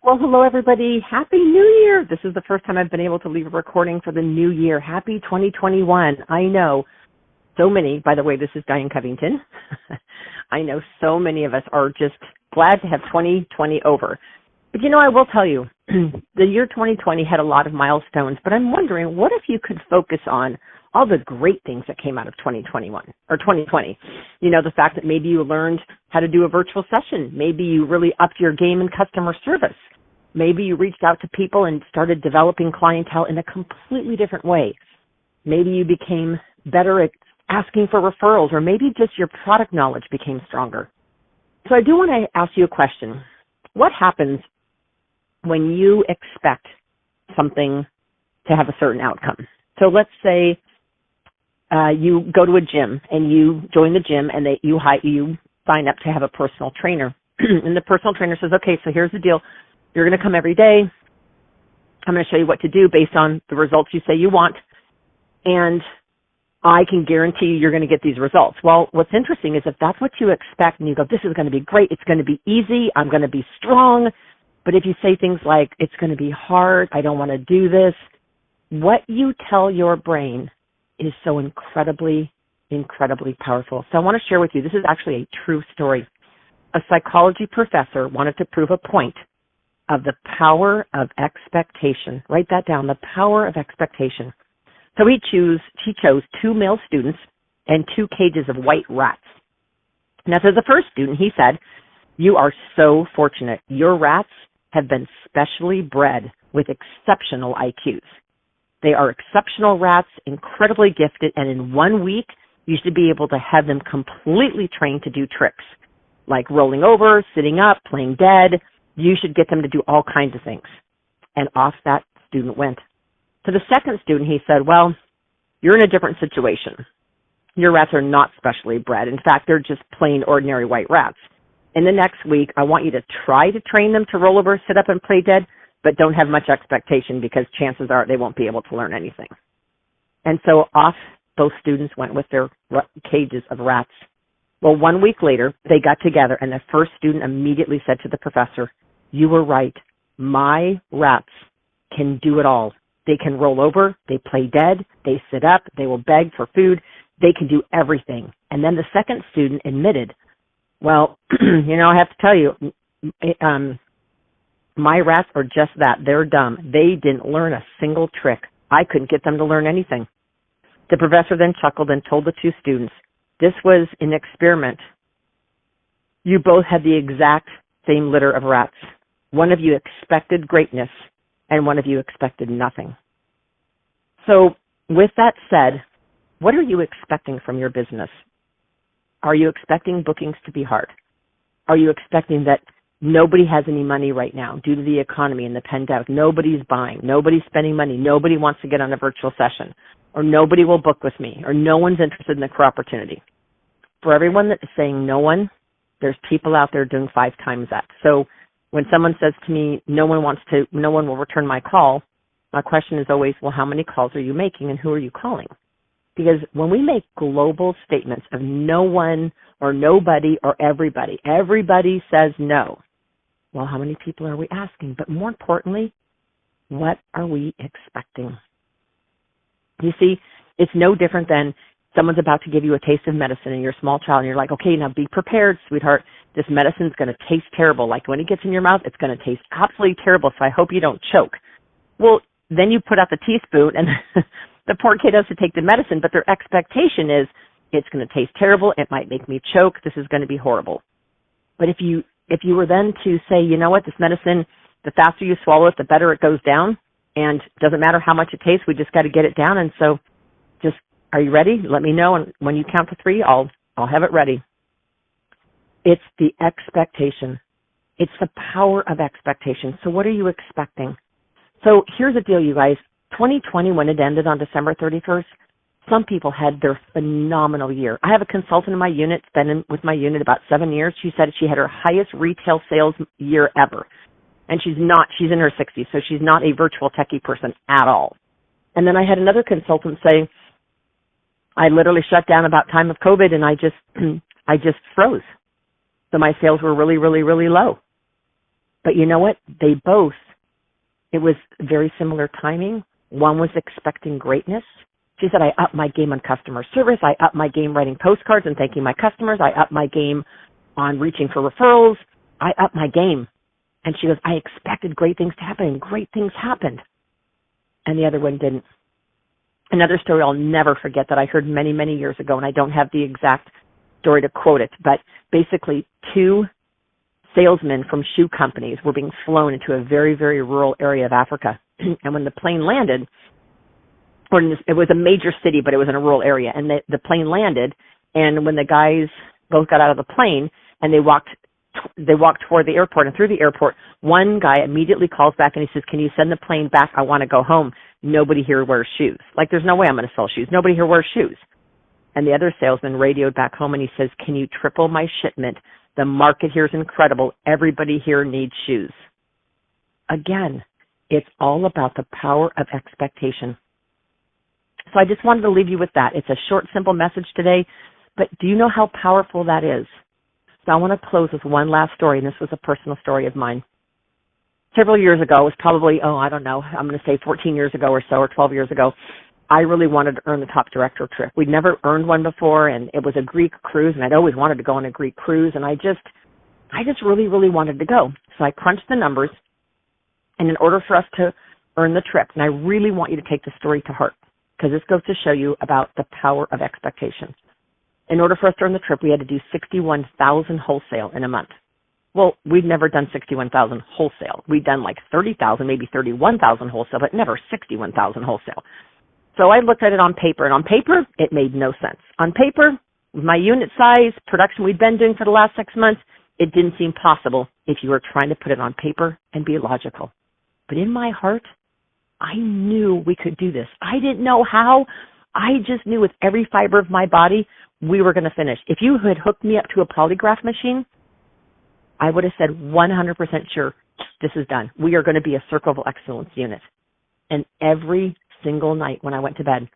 Well, hello, everybody. Happy New Year. This is the first time I've been able to leave a recording for the new year. Happy 2021. I know so many, by the way, this is Diane Covington. I know so many of us are just glad to have 2020 over. But, I will tell you, the year 2020 had a lot of milestones, but I'm wondering, what if you could focus on all the great things that came out of 2021 or 2020? The fact that maybe you learned how to do a virtual session. Maybe you really upped your game in customer service. Maybe you reached out to people and started developing clientele in a completely different way. Maybe you became better at asking for referrals, or maybe just your product knowledge became stronger. So I do want to ask you a question. What happens when you expect something to have a certain outcome? So let's say you go to a gym and you join the gym and you sign up to have a personal trainer. And the personal trainer says, okay, so here's the deal. You're going to come every day. I'm going to show you what to do based on the results you say you want. And I can guarantee you're going to get these results. Well, what's interesting is if that's what you expect and you go, this is going to be great, it's going to be easy, I'm going to be strong. But if you say things like, it's going to be hard, I don't want to do this, what you tell your brain is so incredibly, incredibly powerful. So I want to share with you, this is actually a true story. A psychology professor wanted to prove a point of the power of expectation. Write that down, the power of expectation. So he chose 2 male students and 2 cages of white rats. Now, to the first student, he said, you are so fortunate. Your rats have been specially bred with exceptional IQs. They are exceptional rats, incredibly gifted, and in 1 week, you should be able to have them completely trained to do tricks, like rolling over, sitting up, playing dead. You should get them to do all kinds of things. And off that student went. To the second student, he said, well, you're in a different situation. Your rats are not specially bred. In fact, they're just plain ordinary white rats. In the next week, I want you to try to train them to roll over, sit up, and play dead, but don't have much expectation because chances are they won't be able to learn anything. And so off those students went with their cages of rats. Well, 1 week later, they got together, and the first student immediately said to the professor, you were right. My rats can do it all. They can roll over, they play dead, they sit up, they will beg for food, they can do everything. And then the second student admitted, well, I have to tell you, my rats are just that. They're dumb. They didn't learn a single trick. I couldn't get them to learn anything. The professor then chuckled and told the 2 students, this was an experiment. You both had the exact same litter of rats. One of you expected greatness, and one of you expected nothing. So with that said, what are you expecting from your business? Are you expecting bookings to be hard? Are you expecting that nobody has any money right now due to the economy and the pandemic? Nobody's buying, nobody's spending money, nobody wants to get on a virtual session, or nobody will book with me, or no one's interested in the career opportunity. For everyone that is saying no one, there's people out there doing 5 times that. So when someone says to me, no one will return my call, my question is always, well, how many calls are you making and who are you calling? Because when we make global statements of no one or nobody or everybody says no. Well, how many people are we asking? But more importantly, what are we expecting? You see, it's no different than someone's about to give you a taste of medicine and you're a small child and you're like, okay, now be prepared, sweetheart. This medicine's going to taste terrible. Like when it gets in your mouth, it's going to taste absolutely terrible, so I hope you don't choke. Well, then you put out the teaspoon and the poor kid has to take the medicine, but their expectation is it's going to taste terrible, it might make me choke, this is going to be horrible. But if you were then to say, you know what, this medicine, the faster you swallow it, the better it goes down, and it doesn't matter how much it tastes, we just got to get it down, and so just, are you ready? Let me know, and when you count to 3, I'll have it ready. It's the expectation. It's the power of expectation. So what are you expecting? So here's the deal, you guys. 2020, when it ended on December 31st, some people had their phenomenal year. I have a consultant in my unit, been with my unit about 7 years. She said she had her highest retail sales year ever. And she's in her 60s, so she's not a virtual techie person at all. And then I had another consultant say, I literally shut down about time of COVID and I just froze. So my sales were really, really, really low. But you know what? It was very similar timing. One was expecting greatness. She said, I upped my game on customer service. I upped my game writing postcards and thanking my customers. I upped my game on reaching for referrals. I upped my game. And she goes, I expected great things to happen, and great things happened. And the other one didn't. Another story I'll never forget that I heard many, many years ago, and I don't have the exact story to quote it, but basically 2 salesmen from shoe companies were being flown into a very, very rural area of Africa. And when the plane landed, it was a major city, but it was in a rural area, and the plane landed, and when the guys both got out of the plane and they walked toward the airport, and through the airport, one guy immediately calls back and he says, can you send the plane back? I want to go home. Nobody here wears shoes. Like, there's no way I'm going to sell shoes. Nobody here wears shoes. And the other salesman radioed back home and he says, can you triple my shipment? The market here is incredible. Everybody here needs shoes. Again, it's all about the power of expectation. So I just wanted to leave you with that. It's a short, simple message today, but do you know how powerful that is? So I want to close with one last story, and this was a personal story of mine. Several years ago, it was probably, I'm going to say 14 years ago or so, or 12 years ago, I really wanted to earn the top director trip. We'd never earned one before, and it was a Greek cruise, and I'd always wanted to go on a Greek cruise, and I just really, really wanted to go. So I crunched the numbers, and in order for us to earn the trip, and I really want you to take the story to heart, because this goes to show you about the power of expectation. In order for us to earn the trip, we had to do 61,000 wholesale in a month. Well, we'd never done 61,000 wholesale. We'd done like 30,000, maybe 31,000 wholesale, but never 61,000 wholesale. So I looked at it on paper, and on paper, it made no sense. On paper, my unit size, production we'd been doing for the last 6 months, it didn't seem possible if you were trying to put it on paper and be logical. But in my heart, I knew we could do this. I didn't know how. I just knew with every fiber of my body we were going to finish. If you had hooked me up to a polygraph machine, I would have said 100% sure, this is done. We are going to be a Circle of Excellence unit. And every single night when I went to bed,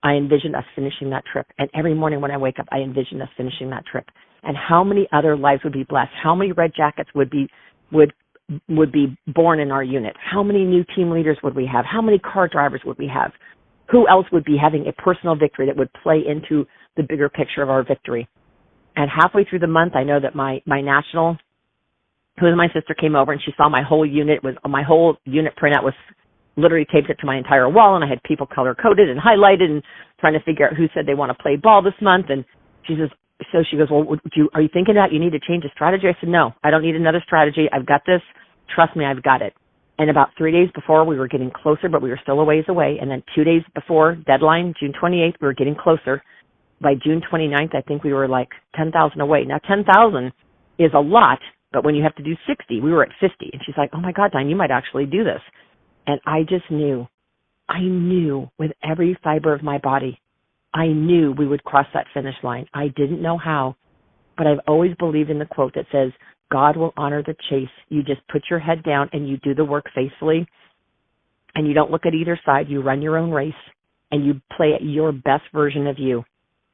I envisioned us finishing that trip. And every morning when I wake up, I envisioned us finishing that trip. And how many other lives would be blessed? How many red jackets would be born in our unit? How many new team leaders would we have? How many car drivers would we have? Who else would be having a personal victory that would play into the bigger picture of our victory? And halfway through the month, I know that my national, who was my sister, came over and she saw my whole unit. My whole unit printout was literally taped it to my entire wall, and I had people color coded and highlighted and trying to figure out who said they want to play ball this month. And she goes, well, are you thinking that you need to change a strategy? I said, no, I don't need another strategy. I've got this. Trust me, I've got it. And about 3 days before, we were getting closer, but we were still a ways away. And then 2 days before deadline, June 28th, we were getting closer. By June 29th, I think we were like 10,000 away. Now, 10,000 is a lot, but when you have to do 60, we were at 50. And she's like, oh my God, Diane, you might actually do this. And I just knew. I knew with every fiber of my body. I knew we would cross that finish line. I didn't know how, but I've always believed in the quote that says, God will honor the chase. You just put your head down and you do the work faithfully, and you don't look at either side. You run your own race, and you play at your best version of you,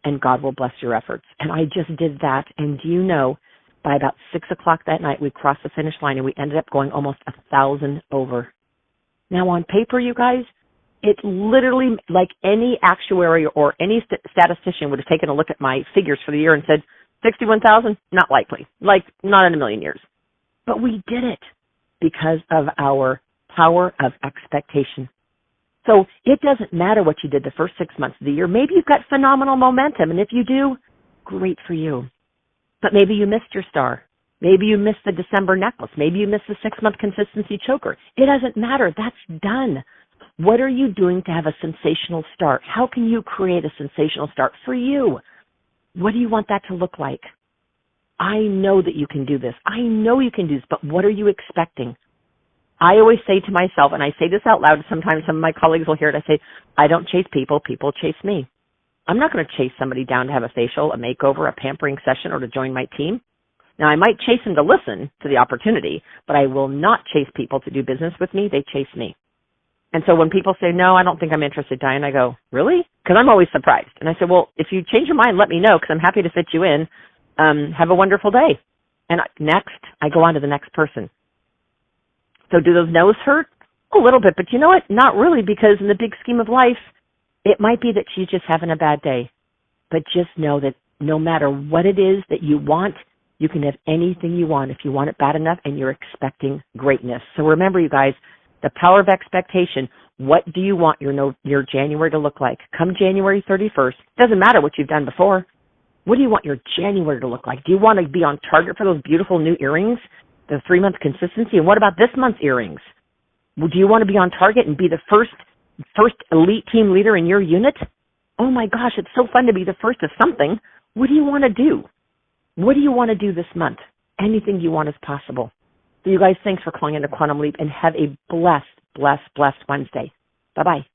and God will bless your efforts. And I just did that, and do you know, by about 6 o'clock that night, we crossed the finish line, and we ended up going almost 1,000 over. Now, on paper, you guys, it literally, like any actuary or any statistician would have taken a look at my figures for the year and said, 61,000? Not likely. Like, not in a million years. But we did it because of our power of expectation. So it doesn't matter what you did the first 6 months of the year. Maybe you've got phenomenal momentum, and if you do, great for you. But maybe you missed your star. Maybe you missed the December necklace. Maybe you missed the 6-month consistency choker. It doesn't matter. That's done. What are you doing to have a sensational start? How can you create a sensational start for you? What do you want that to look like? I know that you can do this. I know you can do this, but what are you expecting? I always say to myself, and I say this out loud, sometimes some of my colleagues will hear it, I say, I don't chase people, people chase me. I'm not going to chase somebody down to have a facial, a makeover, a pampering session, or to join my team. Now, I might chase them to listen to the opportunity, but I will not chase people to do business with me. They chase me. And so when people say, no, I don't think I'm interested, Diane, I go, really? Because I'm always surprised. And I say, well, if you change your mind, let me know, because I'm happy to fit you in. Have a wonderful day. And next, I go on to the next person. So do those no's hurt? A little bit, but you know what? Not really, because in the big scheme of life, it might be that she's just having a bad day. But just know that no matter what it is that you want, you can have anything you want if you want it bad enough and you're expecting greatness. So remember, you guys, the power of expectation. What do you want your January to look like? Come January 31st, doesn't matter what you've done before. What do you want your January to look like? Do you want to be on target for those beautiful new earrings, the 3-month consistency? And what about this month's earrings? Do you want to be on target and be the first elite team leader in your unit? Oh my gosh, it's so fun to be the first of something. What do you want to do? What do you want to do this month? Anything you want is possible. So you guys, thanks for calling into Quantum Leap, and have a blessed Wednesday. Bye-bye.